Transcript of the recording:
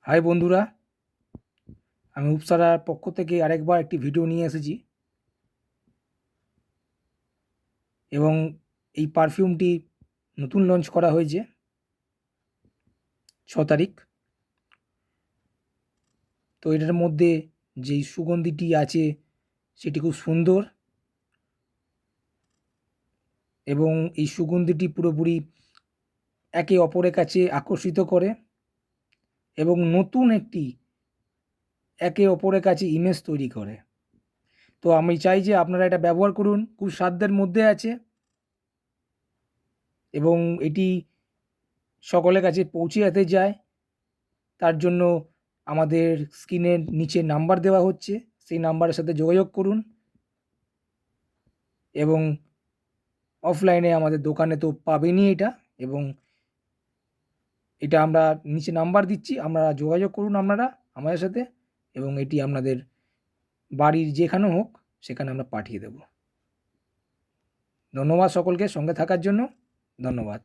High বন্ধুরা, আমি উপসারার পক্ষ থেকে আরেকবার একটি ভিডিও নিয়ে এসেছি এবং এই পারফিউমটি নতুন লঞ্চ করা হয়েছে 6 তারিখ। তো এটার মধ্যে যেই সুগন্ধিটি আছে সেটি খুব সুন্দর এবং এই সুগন্ধিটি পুরোপুরি একে অপরের কাছে আকর্ষিত করে এবং নতুন একটি একে অপরের কাছে ইমেজ তৈরি করে। তো আমি চাই যে আপনারা এটা ব্যবহার করুন, খুব সাধ্যের মধ্যে আছে এবং এটি সকলের কাছে পৌঁছে যেতে চায়। তার জন্য আমাদের স্ক্রিনের নিচে নাম্বার দেওয়া হচ্ছে, সেই নাম্বারের সাথে যোগাযোগ করুন এবং অফলাইনে আমাদের দোকানে তো পাবেনই এটা, এবং এটা আমরা নিচে নাম্বার দিচ্ছি, আপনারা যোগাযোগ করুন আপনারা আমাদের সাথে এবং এটি আপনাদের বাড়ির যেখানে হোক সেখানে আমরা পাঠিয়ে দেব। ধন্যবাদ সকলকে সঙ্গে থাকার জন্য। ধন্যবাদ।